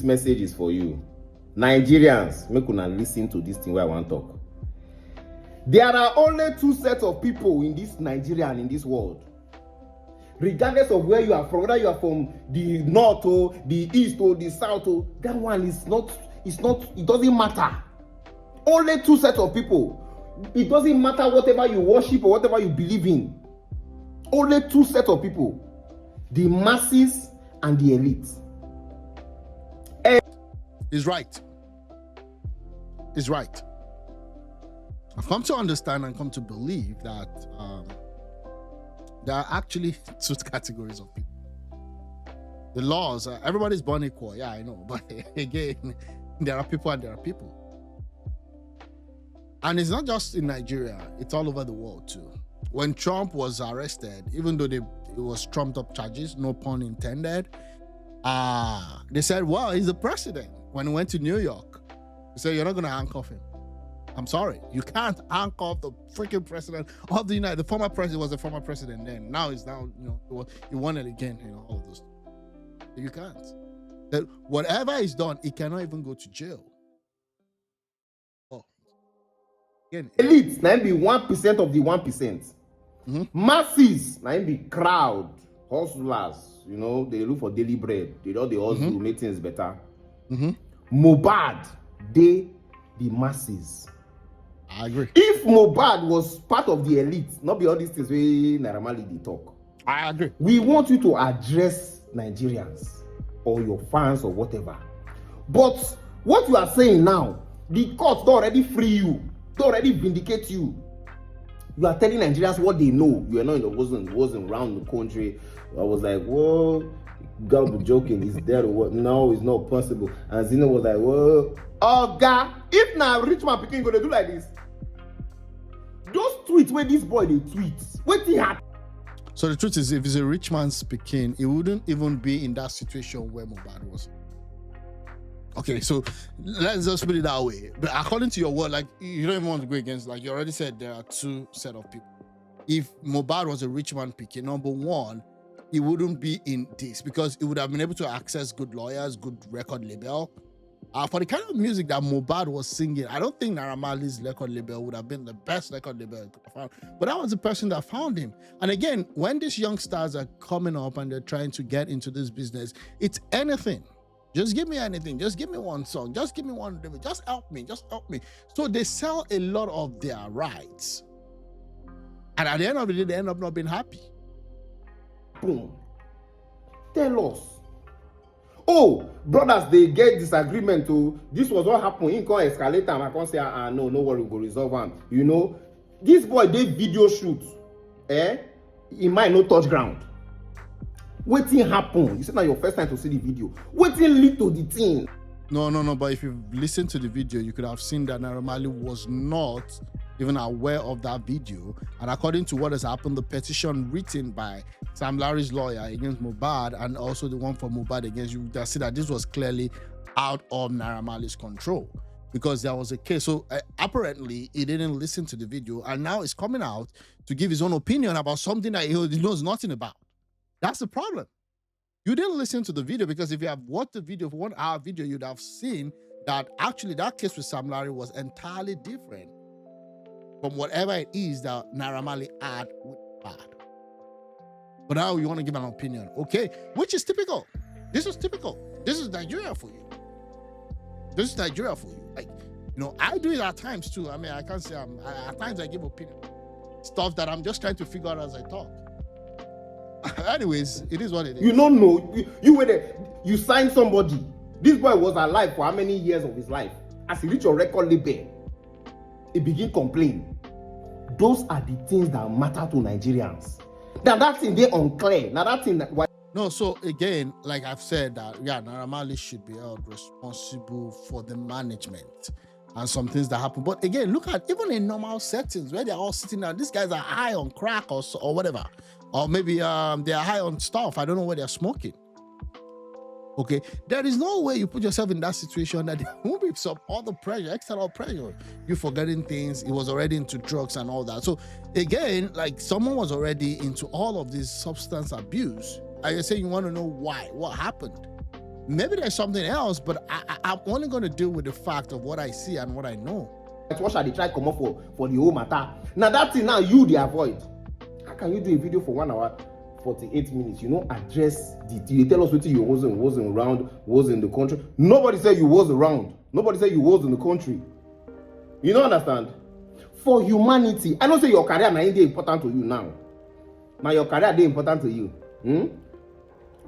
message is for you. Nigerians, make una listen to this thing where I want to talk. There are only two sets of people in this Nigeria and in this world. Regardless of where you are from, whether you are from the north or the east or the south, or that one is not, it doesn't matter. Only two sets of people. It doesn't matter whatever you worship or whatever you believe in. Only two sets of people. The masses and the elite. Is right. Is right. I've come to understand and come to believe that there are actually two categories of people. The laws, everybody's born equal. Yeah, I know. But again, there are people and there are people. And it's not just in Nigeria, it's all over the world too. When Trump was arrested, even though it was trumped up charges, no pun intended, they said, well, he's the president. When he went to New York, they said, you're not going to handcuff him. I'm sorry. You can't handcuff the freaking president of the United. The former president was the former president then. Now he's now, he won it again, all of those. You can't. That whatever is done, he cannot even go to jail. Oh. Again, elite, now be 1% of the 1%. Masses, now be crowd, hustlers, they look for daily bread. They know the hustle make things better. Mohbad, the masses. I agree. If Mohbad was part of the elite, not be all these things where Naira Marley they talk. I agree. We want you to address Nigerians or your fans or whatever. But what you are saying now, the courts don't already free you, don't already vindicate you. You are telling Nigerians what they know. You are not wasn't around the country. I was like, whoa, God be joking. Is there or what? No, it's not possible. And Zeno was like, whoa, oh God, if now rich man picking gonna do like this, those tweets where this boy they tweet, what he had. So the truth is, if it's a rich man speaking, he wouldn't even be in that situation where Mohbad was. Okay, so let's just put it that way. But according to your word, like, you don't even want to go against, like you already said, there are two set of people. If Mohbad was a rich man picking, number one, he wouldn't be in this because he would have been able to access good lawyers, good record label. For the kind of music that Mohbad was singing, I don't think Naira Marley's record label would have been the best record label I could have found. But that was the person that found him. And again, when these young stars are coming up and they're trying to get into this business, it's anything. Just give me anything. Just give me one song. Just give me one. Just help me. Just help me. So they sell a lot of their rights. And at the end of the day, they end up not being happy. Boom. Tell us. Oh, brothers, they get disagreement. Oh, this was what happened. He can't escalate and I can't say, no worry, we'll go resolve them. This boy did video shoot. He might not touch ground. Wetin happen? You said now your first time to see the video. Wetin lead to the thing? No. But if you listen to the video, you could have seen that Naira Marley was not even aware of that video. And according to what has happened, the petition written by Sam Larry's lawyer against Mohbad and also the one for Mohbad against you, that see that this was clearly out of Naira Marley's control because there was a case. So apparently he didn't listen to the video and now he's coming out to give his own opinion about something that he knows nothing about. That's the problem. You didn't listen to the video because if you have watched the video for 1 hour video, you'd have seen that actually that case with Sam Larry was entirely different from whatever it is that Naira Marley had with Mohbad. But now you want to give an opinion, okay? Which is typical. This is typical. This is Nigeria for you. This is Nigeria for you. Like, I do it at times too. I mean, I can't say at times I give opinion. Stuff that I'm just trying to figure out as I talk. Anyways, it is what it is. You don't know. You were there. You signed somebody. This boy was alive for how many years of his life? As he reached your record label, he begin complain. Those are the things that matter to Nigerians. Now that thing they unclear. Now that thing that why. No, so again, like I've said, that Naira Marley should be held responsible for the management and some things that happen. But again, look at even in normal settings where they're all sitting down. These guys are high on crack or whatever. Or maybe they're high on stuff. I don't know where they're smoking. Okay, there is no way you put yourself in that situation that there won't be some other pressure, external pressure. You forgetting things. He was already into drugs and all that. So again, like someone was already into all of this substance abuse. And you're saying you want to know why? What happened? Maybe there's something else, but I'm only going to deal with the fact of what I see and what I know. What shall they try come up for the whole matter? Now that thing now you they avoid. How can you do a video for 1 hour 48 minutes? You know, address you tell us what you wasn't around, was in the country. Nobody said you was around. Nobody said you was in the country. You don't understand? For humanity, I don't say your career now ain't important to you now. Now your career is important to you.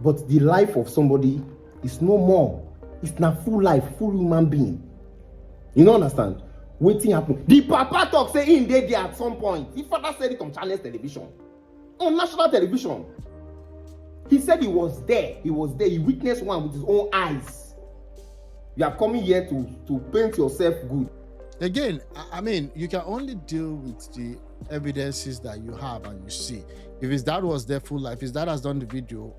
But the life of somebody is no more. It's not full life, full human being. You don't understand? Waiting happen. The papa talk say in there at some point. The father said it on Channels television. On national television. He said he was there. He was there. He witnessed one with his own eyes. You are coming here to paint yourself good. Again, I mean, you can only deal with the evidences that you have and you see. If his dad was there full life, his dad has done the video,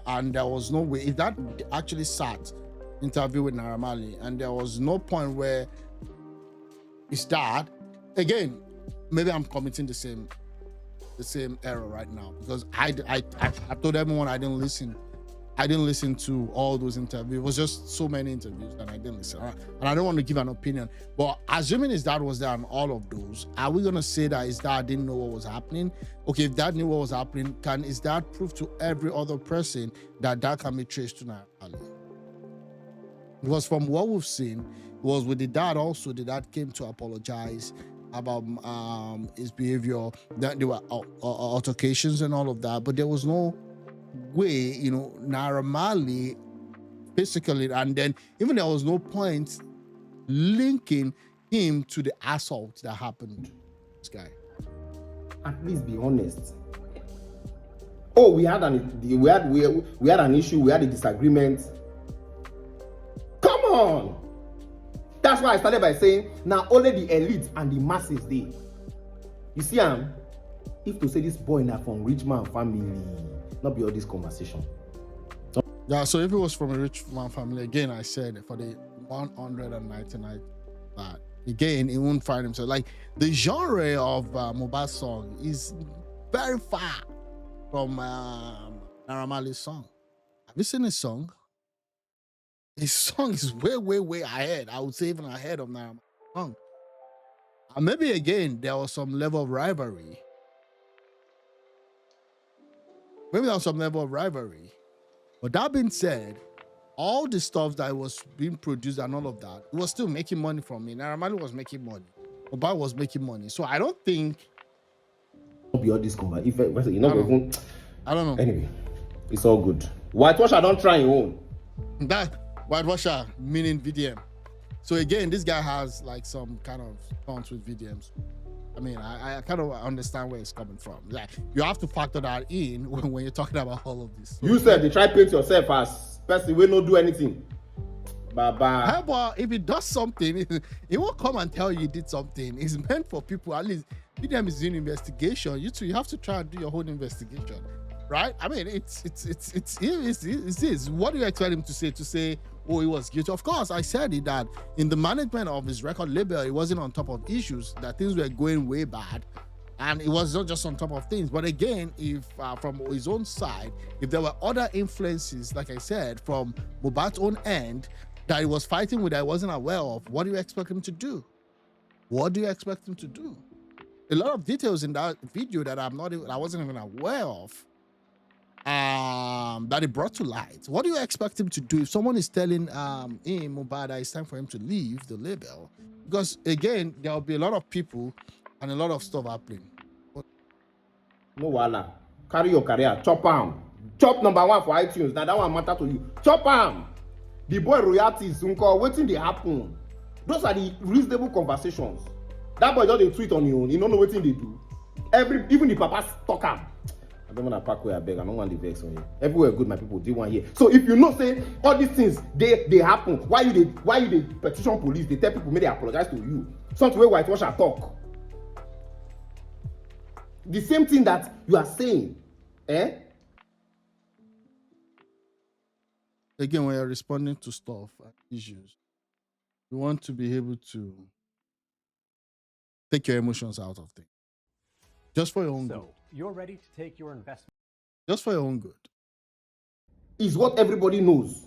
and there was no way, if that actually sat interview with Naira Marley, and there was no point where his dad, again, maybe I'm committing the same error right now, because I told everyone I didn't listen to all those interviews. It was just so many interviews that I didn't listen. And I don't want to give an opinion. But assuming his dad was there on all of those, are we going to say that his dad didn't know what was happening? Okay, if dad knew what was happening, can his dad prove to every other person that that can be traced to Naira Marley? Because from what we've seen, it was with the dad also, the dad came to apologize about his behavior, that there were altercations and all of that, but there was no way, you know, Naira Marley physically, and then even there was no point linking him to the assault that happened to this guy. At least be honest. Oh, we had an issue, we had a disagreement. Come on. That's why I started by saying now only the elite and the masses they. You see, if to say this boy now from rich man family, not be all this conversation. Yeah, so if it was from a rich man family, again, I said for the 199 that again, he won't find himself. Like the genre of Mohbad's song is very far from Naira Marley's song. Have you seen his song? His song is way ahead. I would say even ahead of Naira Marley's song. And maybe again, there was some level of rivalry. Maybe there was some level of rivalry. But that being said, all the stuff that was being produced and all of that, it was still making money from me. Naira Marley was making money. Mohbad was making money. So I don't think... Be all this conversation. If you know, I don't know. Anyway, it's all good. Whitewasher don't try your own. That whitewasher meaning VDM. So again, this guy has like some kind of stunts with VDMs. I mean, I kind of understand where it's coming from. Like, you have to factor that in when you're talking about all of this. So, you said they try to paint yourself as person will not do anything. Bye-bye. However, if he does something, he won't come and tell you he did something. It's meant for people, at least VDM is doing investigation. You too, you have to try and do your own investigation. Right? I mean, it's what do you expect him to say? To say, oh, he was guilty? Of course, I said it that in the management of his record label, he wasn't on top of issues, that things were going way bad. And it was not just on top of things. But again, if from his own side, if there were other influences, like I said, from Mohbad's own end, that he was fighting with that I wasn't aware of, what do you expect him to do? What do you expect him to do? A lot of details in that video that I wasn't even aware of. That he brought to light. What do you expect him to do if someone is telling him, Mohbad, that it's time for him to leave the label? Because again, there will be a lot of people and a lot of stuff happening. No wala. Carry your career. Chop am. Chop number 1 for iTunes. Now that one matter to you. Chop am. The boy royalties. Waiting they happen. Those are the reasonable conversations. That boy just a tweet on you. You don't know what they do. Even the papas talk am. I don't want to pack where I beg. I don't want the vex on you. Everywhere good, my people. Do one here. So if you know, say all these things they happen. Why you the petition police? They tell people, may they apologize to you. Something where whitewasher talk. The same thing that you are saying, Again, when you're responding to stuff and issues, you want to be able to take your emotions out of things, just for your own good. You're ready to take your investment. Just for your own good. Is what everybody knows.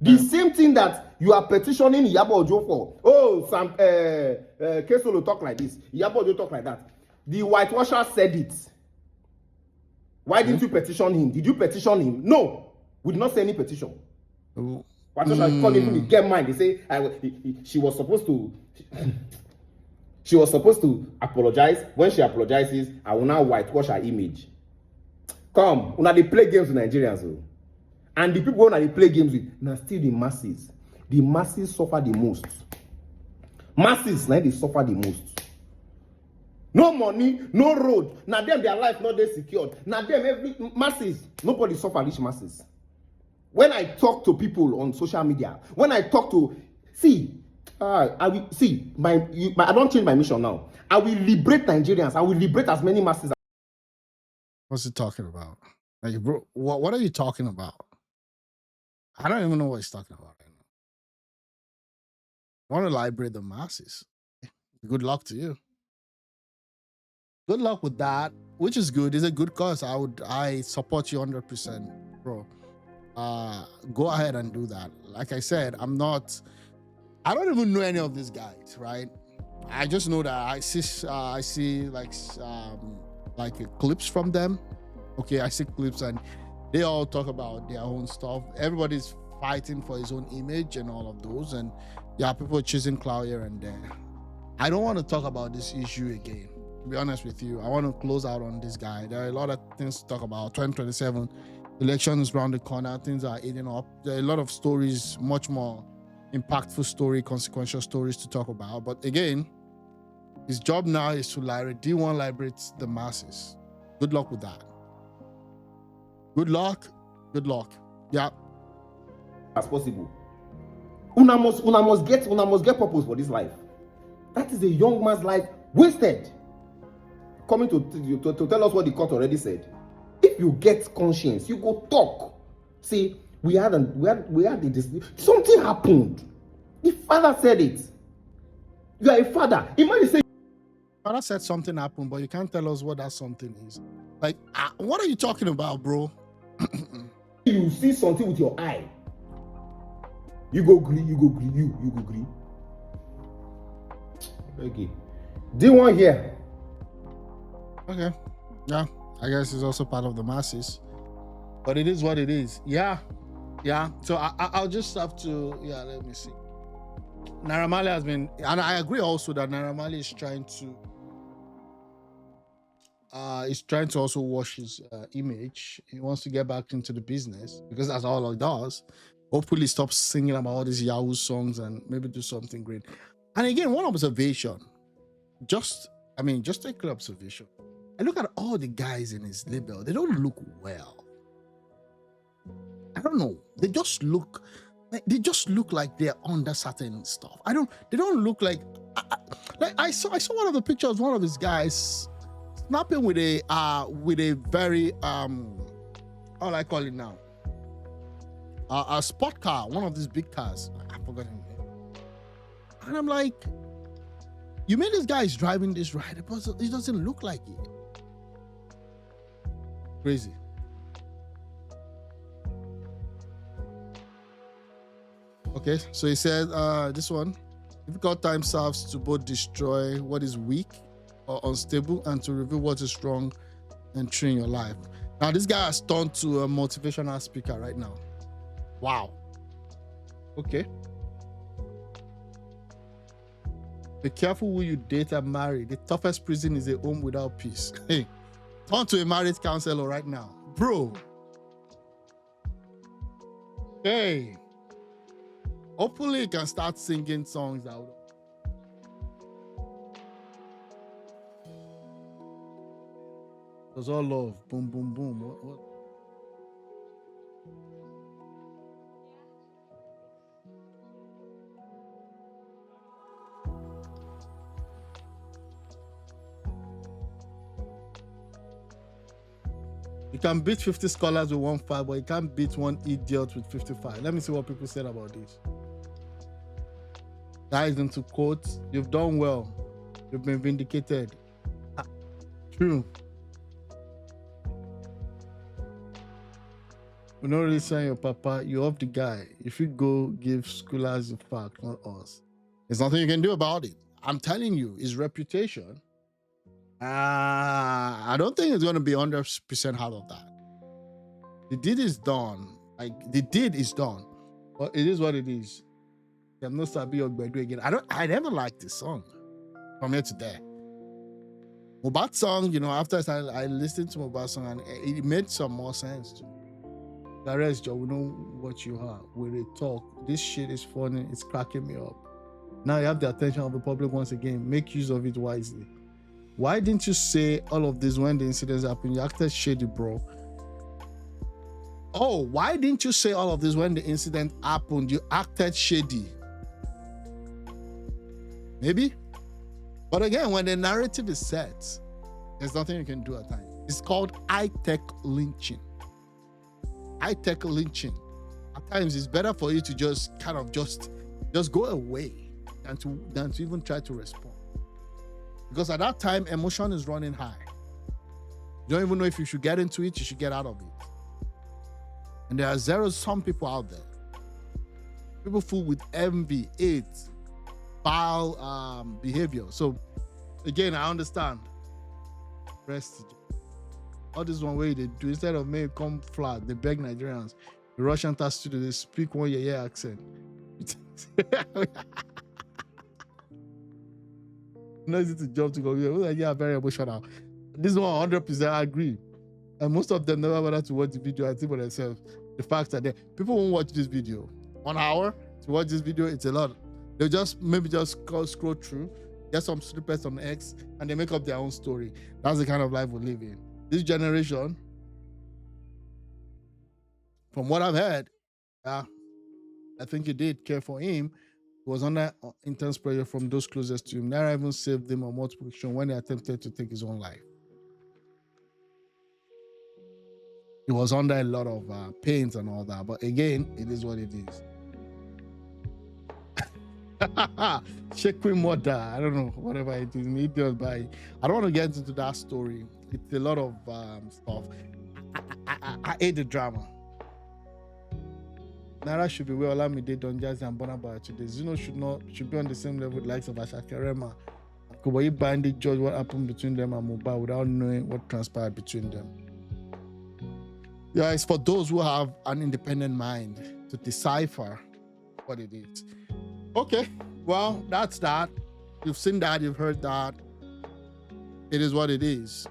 The same thing that you are petitioning Iyabo Ojo for. Oh, some Kesolo talk like this. Iyabo Ojo talk like that. The whitewasher said it. Why didn't you petition him? Did you petition him? No. We did not say any petition. Whitewasher called him, get mine. They say she was supposed to she was supposed to apologize. When she apologizes, I will now whitewash her image. Come, una dey play games with Nigerians. Oh. And the people that they play games with, now still the masses. The masses suffer the most. Masses, now they suffer the most. No money, no road. Now them, their life not they secured. Now them, every masses, nobody suffer rich masses. When I talk to people on social media, when I talk to, I will see I don't change my mission now. I will liberate Nigerians. I will liberate as many masses. What's he talking about? Like, bro, what are you talking about? I don't even know what he's talking about right now. I want to liberate the masses. Good luck to you. Good luck with that, which is good. It's a good cause. I support you 100%, bro. Go ahead and do that. Like I said, I don't even know any of these guys, right? I just know that I see like clips from them. Okay, I see clips and they all talk about their own stuff. Everybody's fighting for his own image and all of those. And yeah, people are chasing clout here and there. I don't want to talk about this issue again. To be honest with you, I want to close out on this guy. There are a lot of things to talk about. 2027, elections around the corner. Things are eating up. There are a lot of stories, much more impactful story, consequential stories to talk about. But again, his job now is to liberate. D1 liberates the masses. Good luck with that. Good luck. Good luck. Yeah. As possible. Una must get purpose for this life. That is a young man's life wasted. Coming to tell us what the court already said. If you get conscience, you go talk. See, we had something happened. The father said it. You are a father. Imagine saying, father said something happened, but you can't tell us what that something is. Like, what are you talking about, bro? You see something with your eye. You go agree. You go agree. Okay. D1 here. Okay. Yeah. I guess it's also part of the masses. But it is what it is. Yeah. Yeah. So I'll just have to, let me see. Naira Marley has been, and I agree also that Naira Marley is trying to also wash his image. He wants to get back into the business because that's all he does. Hopefully stop singing about all these Yahoo songs and maybe do something great. And again, one observation, just a clear observation. I look at all the guys in his label, they don't look well. I don't know. They just look like they're under certain stuff. They don't look like I saw one of the pictures, one of his guys snapping with a very how do I call it now? A sport car, one of these big cars. I forgot his name. And I'm like, you made this guy is driving this ride, but it doesn't look like it. Crazy. Okay, so he said this one, difficult time serves to both destroy what is weak or unstable and to reveal what is strong and true in your life. Now, this guy has turned to a motivational speaker right now. Wow. Okay. Be careful who you date and marry. The toughest prison is a home without peace. Hey, turn to a marriage counselor right now. Bro. Hey. Hopefully you can start singing songs out. It was all love. Boom, boom, boom. What? You can beat 50 scholars with 1 5, but you can't beat one idiot with 55. Let me see what people said about this. Guys, into quotes, you've done well. You've been vindicated. True. We don't really sign your papa. You off the guy. If you go give schoolers the fact, not us. There's nothing you can do about it. I'm telling you, his reputation. I don't think it's going to be 100% out of that. The deed is done. Like the deed is done, but it is what it is. I'm not Sabi or Gbedu again. I never liked this song from here to there. Mohbad song, you know, after I listened to Mohbad song and it made some more sense to me. The rest, Joe, we know what you are. We they talk. This shit is funny. It's cracking me up. Now you have the attention of the public once again. Make use of it wisely. Why didn't you say all of this when the incidents happened? You acted shady, bro. Oh, why didn't you say all of this when the incident happened? You acted shady. Maybe. But again, when the narrative is set, there's nothing you can do at times. It's called high-tech lynching. High-tech lynching. At times, it's better for you to just kind of just go away than to even try to respond. Because at that time, emotion is running high. You don't even know if you should get into it, you should get out of it. And there are some people out there. People full with envy, hate, vile behavior. So again, I understand. Rest. All this one way they do, instead of me come flat, they beg Nigerians. The Russian task studio, they speak one yeah accent. Not easy to jump to go. Yeah, very emotional. This one 100% I agree. And most of them never bother to watch the video. I think for themselves. The fact that people won't watch this video. 1 hour to watch this video, it's a lot. They'll just scroll through, get some snippets on X, and they make up their own story. That's the kind of life we live in. This generation, from what I've heard, I think he did care for him. He was under intense pressure from those closest to him. Naira even saved him on multiple occasions when he attempted to take his own life. He was under a lot of pains and all that. But again, it is what it is. Shaking mother, I don't know, whatever it is. Maybe I don't want to get into that story. It's a lot of stuff. I hate the drama. Naira should be where Olamide, Don Jazzy, and Burna Boy today. Zeno should be on the same level with likes of Asake Rema. Kuboyi Bandi judge what happened between them and Mohbad without knowing what transpired between them. Yeah, it's for those who have an independent mind to decipher what it is. Okay, well, that's that. You've seen that, you've heard that. It is what it is.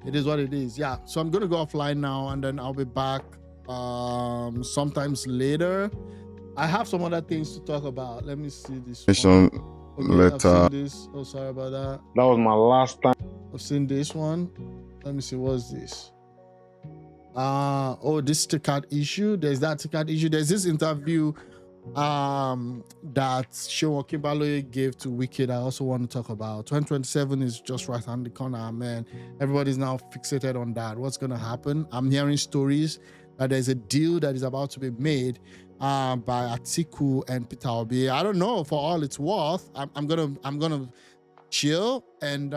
It is what it is. Yeah, so I'm going to go offline now and then I'll be back sometimes later. I have some other things to talk about. Let me see this one. Okay, I've seen this. Oh, sorry about that. That was my last time. I've seen this one. Let me see, what's this? This ticket issue. There's that ticket issue. There's this interview that Seun Okinbaloye gave to Wicked. I also want to talk about. 2027 is just right around the corner, man. Everybody's now fixated on that. What's gonna happen? I'm hearing stories that there's a deal that is about to be made by Atiku and Peter Obi. I don't know, for all it's worth. I'm gonna chill and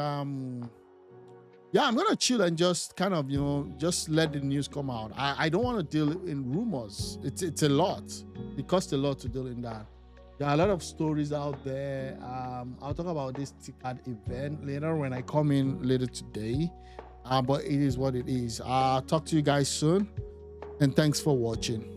yeah, I'm gonna chill and just kind of, you know, just let the news come out. I don't want to deal in rumors. It's a lot. It costs a lot to deal in that. There are a lot of stories out there. I'll talk about this ticket event later when I come in later today. But it is what it is. I'll talk to you guys soon, and thanks for watching.